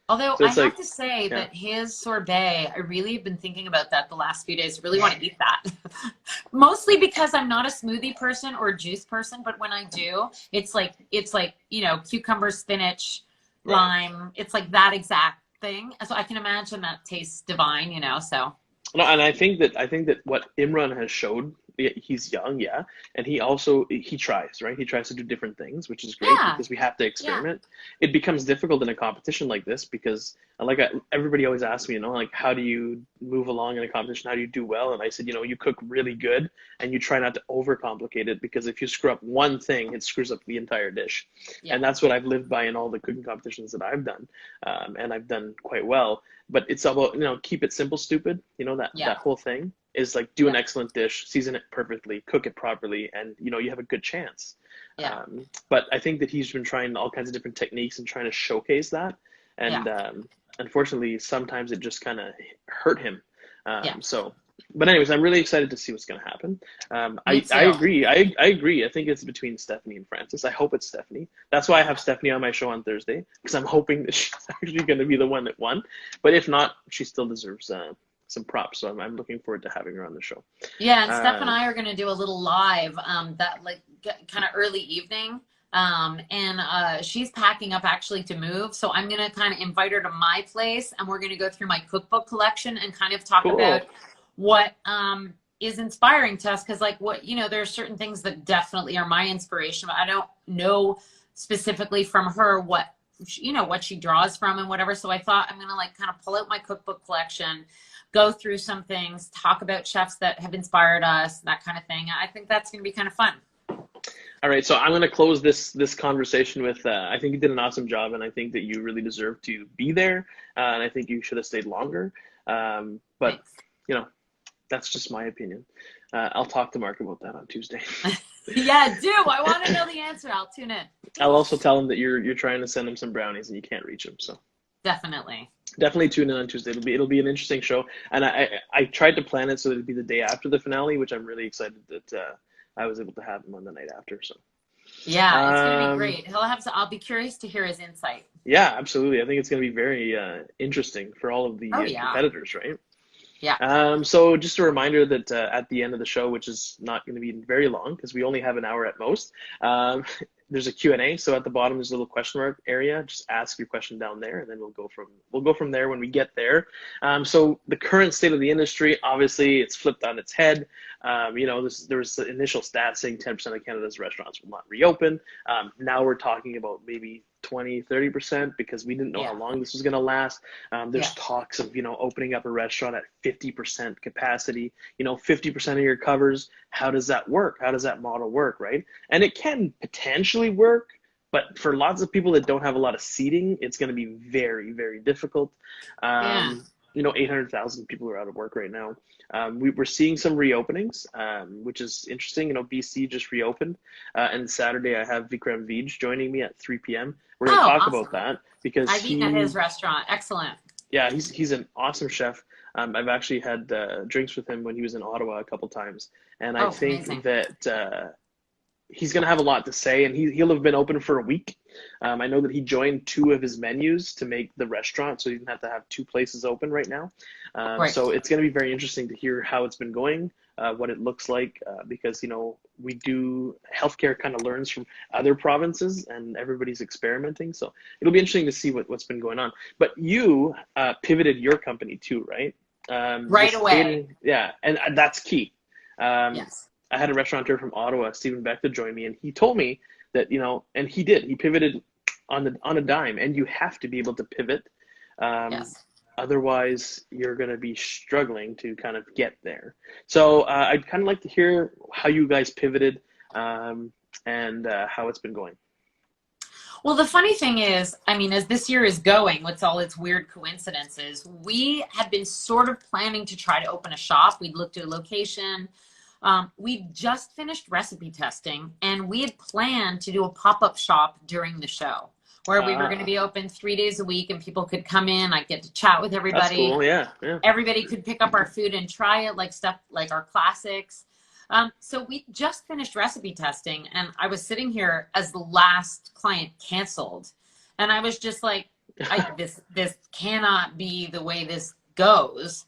Although I have to say that his sorbet, I really have been thinking about that the last few days. Really want to eat that. Mostly because I'm not a smoothie person or a juice person, but when I do, it's like cucumber, spinach, lime. It's like that exact thing. So I can imagine that tastes divine, so. No, and I think that what Imran has showed, he's young, and he tries, right? He tries to do different things, which is great because we have to experiment. It becomes difficult in a competition like this because, everybody always asks me, how do you move along in a competition? How do you do well? And I said, you cook really good and you try not to overcomplicate it, because if you screw up one thing, it screws up the entire dish. Yeah. And that's what I've lived by in all the cooking competitions that I've done, and I've done quite well. But it's about, keep it simple, stupid. That whole thing is like do an excellent dish, season it perfectly, cook it properly, and you have a good chance. Yeah. But I think that he's been trying all kinds of different techniques and trying to showcase that. And unfortunately, sometimes it just kind of hurt him. But anyways, I'm really excited to see what's going to happen. I agree. I agree. I think it's between Stephanie and Francis. I hope it's Stephanie. That's why I have Stephanie on my show on Thursday, because I'm hoping that she's actually going to be the one that won. But if not, she still deserves some props. So I'm looking forward to having her on the show. Yeah, and Steph and I are going to do a little live that kind of early evening. And she's packing up actually to move. So I'm going to kind of invite her to my place, and we're going to go through my cookbook collection and kind of talk about what is inspiring to us. Because there are certain things that definitely are my inspiration, but I don't know specifically from her what she draws from and whatever. So I thought I'm going to kind of pull out my cookbook collection, go through some things, talk about chefs that have inspired us, that kind of thing. I think that's going to be kind of fun. All right, so I'm going to close this conversation with I think you did an awesome job, and I think that you really deserve to be there, and I think you should have stayed longer. But Thanks. you know, that's just my opinion. I'll talk to Mark about that on Tuesday. Yeah, do. I want to know the answer. I'll tune in. I'll also tell him that you're trying to send him some brownies and you can't reach him. So definitely tune in on Tuesday. It'll be an interesting show, and I tried to plan it so it'd be the day after the finale, which I'm really excited that I was able to have him on the night after. So yeah, it's gonna be great. I'll be curious to hear his insight. Yeah, absolutely. I think it's gonna be very interesting for all of the competitors, right? Yeah. So just a reminder that at the end of the show, which is not going to be very long because we only have an hour at most, there's a Q&A. So at the bottom there's a little question mark area. Just ask your question down there, and then we'll go from there when we get there. So the current state of the industry, obviously, it's flipped on its head. There was the initial stat saying 10% of Canada's restaurants will not reopen. Now we're talking about maybe 20-30% because we didn't know how long this was going to last. There's talks of opening up a restaurant at 50% capacity, 50% of your covers. How does that work? How does that model work, right? And it can potentially work, but for lots of people that don't have a lot of seating, it's going to be very, very difficult. 800,000 people are out of work right now. We're seeing some reopenings, which is interesting. BC just reopened, and Saturday I have Vikram Vij joining me at 3 p.m. We're going to talk about that because I've eaten at his restaurant. Excellent. Yeah, he's an awesome chef. I've actually had drinks with him when he was in Ottawa a couple times, and I think amazing. That he's going to have a lot to say, and he'll have been open for a week. I know that he joined 2 of his menus to make the restaurant, so he didn't have to have 2 places open right now. So it's going to be very interesting to hear how it's been going, what it looks like, because, healthcare kind of learns from other provinces and everybody's experimenting. So it'll be interesting to see what's been going on. But you pivoted your company too, right? Right away. And that's key. Yes. I had a restaurateur from Ottawa, Stephen Beck, to join me, and he told me that, and he did. He pivoted on a dime, and you have to be able to pivot. Yes. Otherwise, you're going to be struggling to kind of get there. So I'd kind of like to hear how you guys pivoted and how it's been going. Well, the funny thing is, as this year is going, with all its weird coincidences, we had been sort of planning to try to open a shop. We'd looked at a location. We just finished recipe testing, and we had planned to do a pop-up shop during the show where we were going to be open 3 days a week and people could come in. I'd get to chat with everybody. That's cool. Yeah. Everybody could pick up our food and try it, like stuff like our classics. So we just finished recipe testing, and I was sitting here as the last client canceled. And I was just like, this cannot be the way this goes.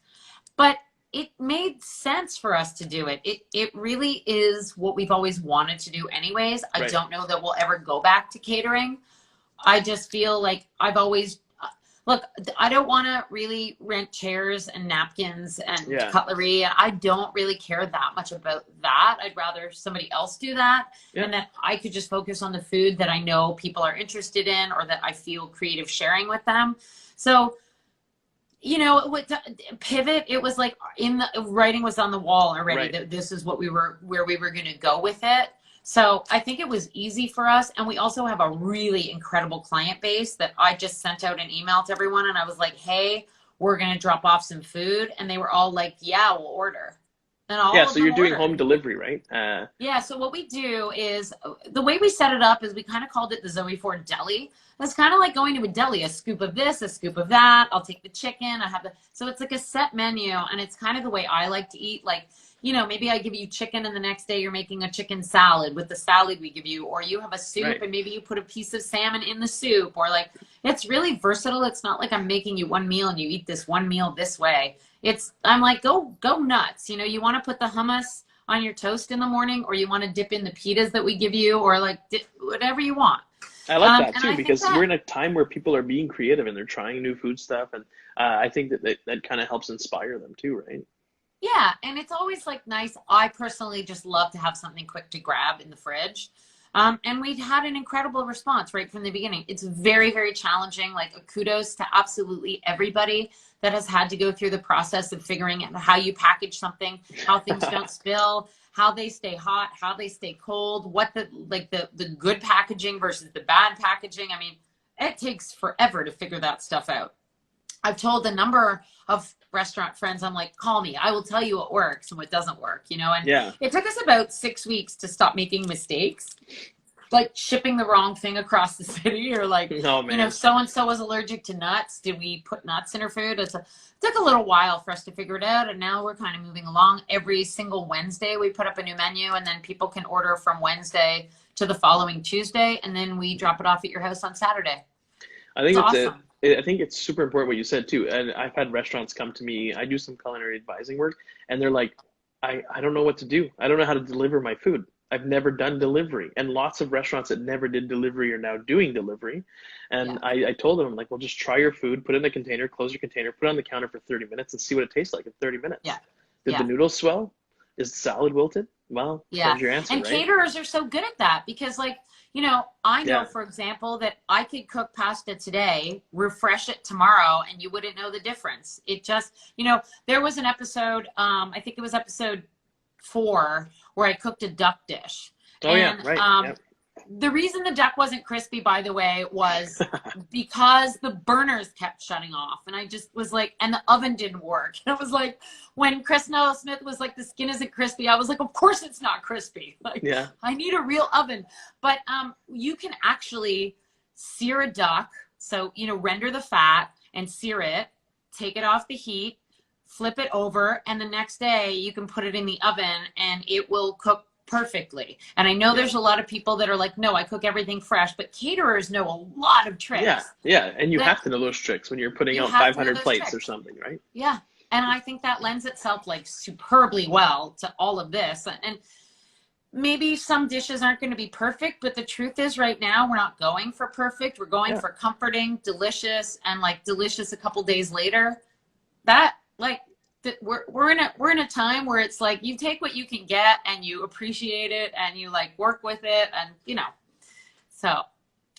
But it made sense for us to do it. It really is what we've always wanted to do anyways. I don't know that we'll ever go back to catering. I just feel like I've always, look, I don't want to really rent chairs and napkins and cutlery. I don't really care that much about that. I'd rather somebody else do that, and that I could just focus on the food that I know people are interested in, or that I feel creative sharing with them. So, pivot, it was like in the writing was on the wall already that this is what where we were going to go with it. So I think it was easy for us. And we also have a really incredible client base that I just sent out an email to everyone. And I was like, hey, we're going to drop off some food. And they were all like, yeah, we'll order. And so you're doing home delivery, right? Yeah. So what we do is, the way we set it up is we kind of called it the Zoe Ford Deli. It's kind of like going to a deli, a scoop of this, a scoop of that. I'll take the chicken. So it's like a set menu, and it's kind of the way I like to eat. Like, maybe I give you chicken, and the next day you're making a chicken salad with the salad we give you, or you have a soup and maybe you put a piece of salmon in the soup, or like, it's really versatile. It's not like I'm making you one meal and you eat this one meal this way. I'm like, go nuts. You want to put the hummus on your toast in the morning, or you want to dip in the pitas that we give you, or like whatever you want. I like that too, because we're in a time where people are being creative and they're trying new food stuff. And I think that kind of helps inspire them too, right? Yeah. And it's always like nice. I personally just love to have something quick to grab in the fridge. And we'd had an incredible response right from the beginning. It's very, very challenging. Like, kudos to absolutely everybody that has had to go through the process of figuring out how you package something, how things don't spill, how they stay hot, how they stay cold, what the good packaging versus the bad packaging. I mean, it takes forever to figure that stuff out. I've told a number of restaurant friends, I'm like, call me. I will tell you what works and what doesn't work, you know? And it took us about 6 weeks to stop making mistakes, like shipping the wrong thing across the city, or like, you know, so-and-so was allergic to nuts. Did we put nuts in her food? It took a little while for us to figure it out. And now we're kind of moving along. Every single Wednesday, we put up a new menu, and then people can order from Wednesday to the following Tuesday. And then we drop it off at your house on Saturday. I think it's awesome. I think it's super important what you said too. And I've had restaurants come to me. I do some culinary advising work, and they're like, I don't know what to do. I don't know how to deliver my food. I've never done delivery. And lots of restaurants that never did delivery are now doing delivery. And I told them, I'm like, well, just try your food, put it in a container, close your container, put it on the counter for 30 minutes and see what it tastes like in 30 minutes. Did the noodles swell? Is the salad wilted? Well, there's your answer, and right? Caterers are so good at that, because, like, you know, I know, for example, that I could cook pasta today, refresh it tomorrow, and you wouldn't know the difference. It just, you know, there was an episode, I think it was episode 4, where I cooked a duck dish. The reason the duck wasn't crispy, by the way, was because the burners kept shutting off. And I just was like, and the oven didn't work. And it was like, when Chris Noah Smith was like, the skin isn't crispy, I was like, of course it's not crispy. Like, I need a real oven. But you can actually sear a duck. So, you know, render the fat and sear it, take it off the heat, flip it over, and the next day you can put it in the oven and it will cook perfectly. And I know there's a lot of people that are like, no, I cook everything fresh, but caterers know a lot of tricks. And you have to know those tricks when you're putting out 500 plates or something, right? And I think that lends itself like superbly well to all of this. And maybe some dishes aren't going to be perfect, but the truth is, right now we're not going for perfect. We're going for comforting, delicious, and like delicious a couple days later. That, like, we're in a time where it's like you take what you can get and you appreciate it and you like work with it, and you know, so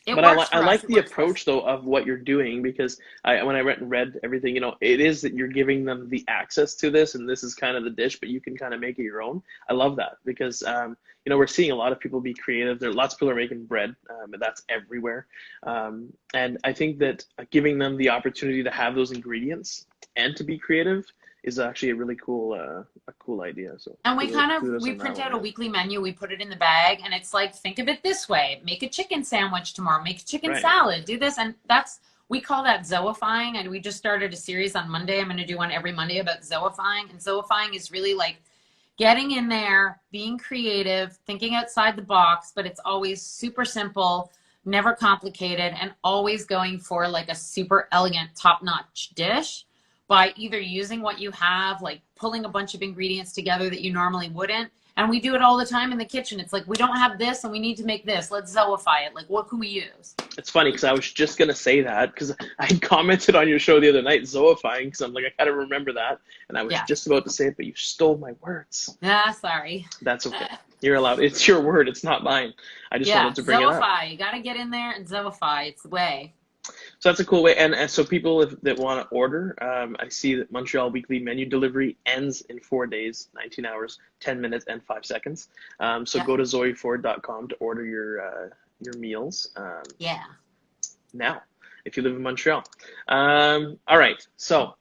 it works. I like the approach though of what you're doing, because when I read everything, you know, it is that you're giving them the access to this, and this is kind of the dish, but you can kind of make it your own. I love that, because you know, we're seeing a lot of people be creative. There are lots of people are making bread, and that's everywhere. And I think that giving them the opportunity to have those ingredients and to be creative is actually a really cool idea. So, and we print out a weekly menu, we put it in the bag, and it's like, think of it this way: make a chicken sandwich tomorrow, make a chicken salad, do this. And we call that zoifying. And we just started a series on Monday. I'm going to do one every Monday about zoifying. And zoifying is really like getting in there, being creative, thinking outside the box, but it's always super simple, never complicated, and always going for like a super elegant, top-notch dish by either using what you have, like pulling a bunch of ingredients together that you normally wouldn't. And we do it all the time in the kitchen. It's like, we don't have this and we need to make this. Let's zoify it. Like, what can we use? It's funny, because I was just going to say that, because I commented on your show the other night, zoifying, because I'm like, I gotta remember that. And I was just about to say it, but you stole my words. Sorry. That's okay. You're allowed. It's your word. It's not mine. I just wanted to bring it up. Zoify. You got to get in there and zoify. It's the way. So that's a cool way. And so people that want to order, I see that Montreal weekly menu delivery ends in 4 days, 19 hours, 10 minutes, and 5 seconds. So go to zoeford.com to order your meals. Now, if you live in Montreal. All right. So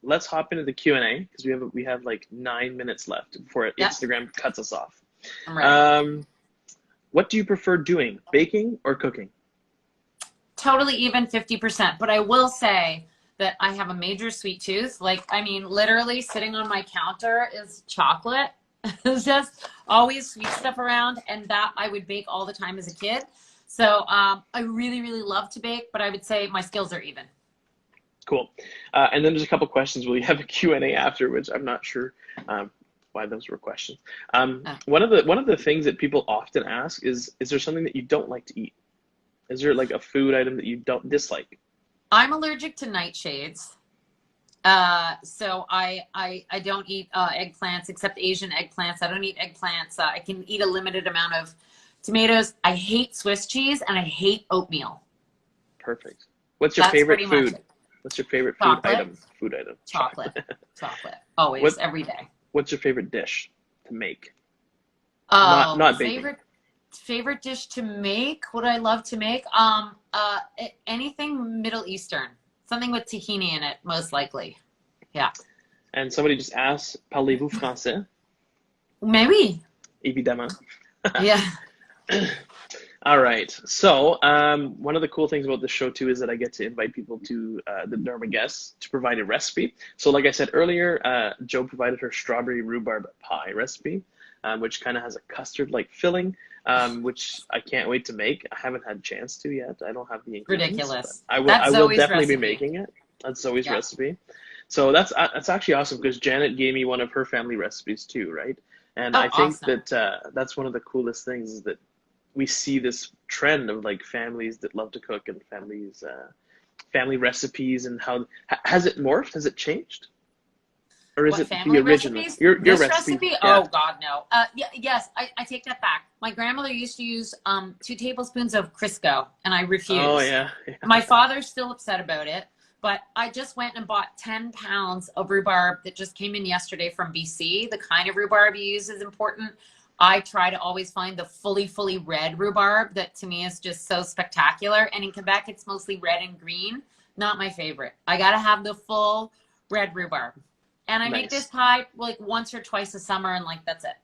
let's hop into the Q&A, because we have like 9 minutes left before Instagram cuts us off. I'm ready. What do you prefer doing, baking or cooking? Totally even, 50%. But I will say that I have a major sweet tooth. Like, I mean, literally sitting on my counter is chocolate. There's just always sweet stuff around, and that I would bake all the time as a kid. So I really, really love to bake, but I would say my skills are even. Cool. And then there's a couple questions. Will you have a Q&A after, which I'm not sure why those were questions. One of the things that people often ask is there something that you don't like to eat? Is there like a food item that you don't dislike? I'm allergic to nightshades. So I don't eat eggplants, except Asian eggplants. I don't eat eggplants. I can eat a limited amount of tomatoes. I hate Swiss cheese, and I hate oatmeal. Perfect. What's your favorite food? What's your favorite food item? Chocolate. Chocolate. Always, every day. What's your favorite dish to make? Oh, Not baking. Favorite dish to make? What do I love to make? Anything Middle Eastern. Something with tahini in it, most likely. Yeah. And somebody just asked, parlez-vous français? Maybe. Évidemment. Yeah. All right. So one of the cool things about the show too is that I get to invite people to they're my guests to provide a recipe. So like I said earlier, Jo provided her strawberry rhubarb pie recipe, which kind of has a custard-like filling, which I can't wait to make. I haven't had a chance to yet. I don't have the ingredients. Ridiculous. I will. That's I will Zoe's definitely recipe. be making it. That's Zoe's recipe. So that's actually awesome because Janet gave me one of her family recipes too, right? And I think awesome. that that's one of the coolest things is that we see this trend of like families that love to cook and family recipes and how has it morphed? Has it changed? Or is it the original? Recipes? Your recipe? Yeah. Oh God, no. Yes, I take that back. My grandmother used to use 2 tablespoons of Crisco, and I refused. Oh yeah. My father's still upset about it, but I just went and bought 10 pounds of rhubarb that just came in yesterday from BC. The kind of rhubarb you use is important. I try to always find the fully red rhubarb that to me is just so spectacular. And in Quebec, it's mostly red and green. Not my favorite. I got to have the full red rhubarb. And I make this pie like once or twice a summer, and like that's it.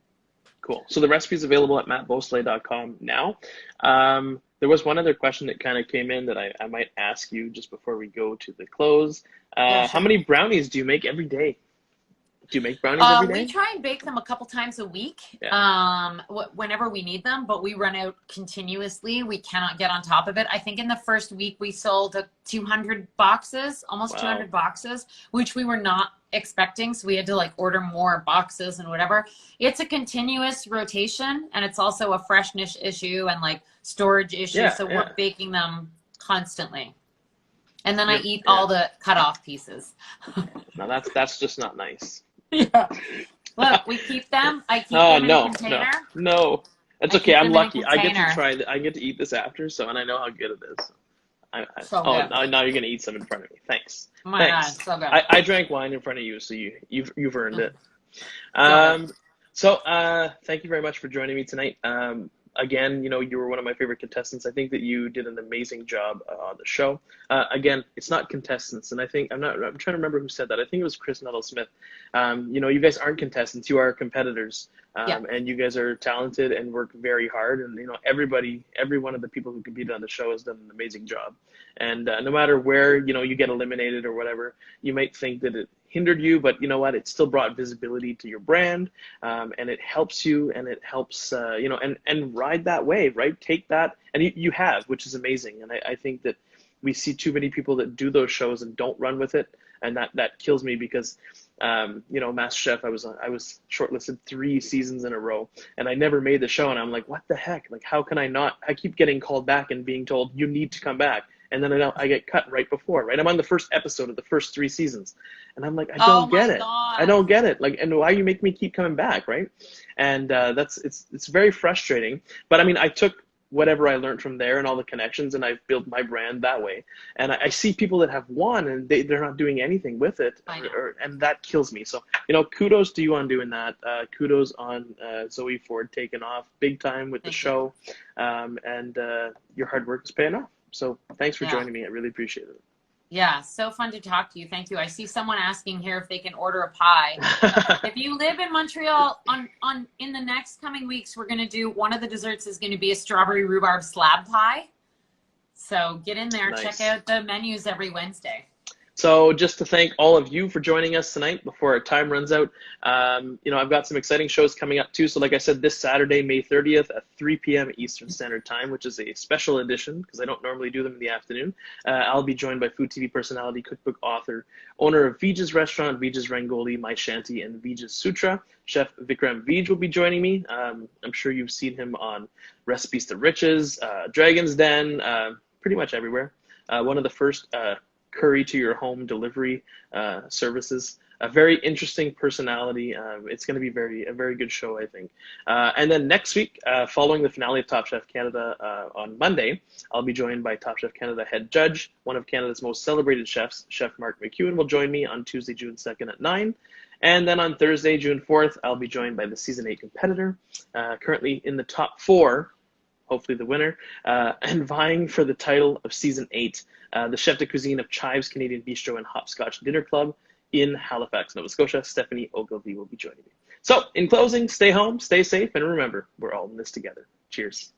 Cool. So the recipe is available at mattbeausoleil.com now. There was one other question that kind of came in that I might ask you just before we go to the close. Sure. How many brownies do you make every day? Do you make brownies every day? We try and bake them a couple times a week, whenever we need them, but we run out continuously. We cannot get on top of it. I think in the first week we sold 200 boxes, almost 200 boxes, which we were not expecting. So we had to like order more boxes and whatever. It's a continuous rotation, and it's also a freshness issue and like storage issue. So we're baking them constantly. And then I eat all the cut off pieces. No, that's just not nice. Yeah. Look, we keep them. I keep them in a container. No. It's okay. I'm lucky. I get to try. I get to eat this after, and I know how good it is. Good. Now you're gonna eat some in front of me. Thanks. Oh my God, so good. I drank wine in front of you, so you've earned it. So thank you very much for joining me tonight. Again, you were one of my favorite contestants. I think that you did an amazing job on the show. Again, it's not contestants, and I'm trying to remember who said that. I think it was Chris Nuttall-Smith. You guys aren't contestants. You are competitors, and you guys are talented and work very hard. And every one of the people who competed on the show has done an amazing job. And no matter where you get eliminated or whatever, you might think that it hindered you, but you know what? It still brought visibility to your brand, and it helps you, and it helps, and ride that wave, right? Take that, and you have, which is amazing. And I think that we see too many people that do those shows and don't run with it, and that kills me because, MasterChef, I was shortlisted 3 seasons in a row, and I never made the show, and I'm like, what the heck? Like, how can I not? I keep getting called back and being told you need to come back. And then I get cut right before, right? I'm on the first episode of the first 3 seasons. And I'm like, I don't get it. I don't get it. Like, and why you make me keep coming back, right? And it's very frustrating. But I mean, I took whatever I learned from there and all the connections, and I've built my brand that way. And I see people that have won and they're not doing anything with it, and that kills me. So, kudos to you on doing that. Kudos on Zoe Ford taking off big time with the show, and your hard work is paying off. So thanks for joining me. I really appreciate it. Yeah, so fun to talk to you. Thank you. I see someone asking here if they can order a pie. If you live in Montreal, in the next coming weeks, we're going to do, one of the desserts is going to be a strawberry rhubarb slab pie. So get in there. Nice. Check out the menus every Wednesday. So just to thank all of you for joining us tonight before our time runs out. I've got some exciting shows coming up too. So like I said, this Saturday, May 30th at 3 p.m. Eastern Standard Time, which is a special edition because I don't normally do them in the afternoon. I'll be joined by food TV personality, cookbook author, owner of Vij's Restaurant, Vij's Rangoli, My Shanty, and Vij's Sutra. Chef Vikram Vij will be joining me. I'm sure you've seen him on Recipes to Riches, Dragon's Den, pretty much everywhere. One of the first curry to your home delivery services. A very interesting personality. It's going to be a very good show, I think. And then next week, following the finale of Top Chef Canada on Monday, I'll be joined by Top Chef Canada head judge, one of Canada's most celebrated chefs, Chef Mark McEwen, will join me on Tuesday, June 2nd at 9. And then on Thursday, June 4th, I'll be joined by the Season 8 competitor, currently in the top 4, hopefully the winner, and vying for the title of Season 8, the chef de cuisine of Chives Canadian Bistro and Hopscotch Dinner Club in Halifax, Nova Scotia. Stephanie Ogilvie will be joining me. So, in closing, stay home, stay safe, and remember, we're all in this together. Cheers.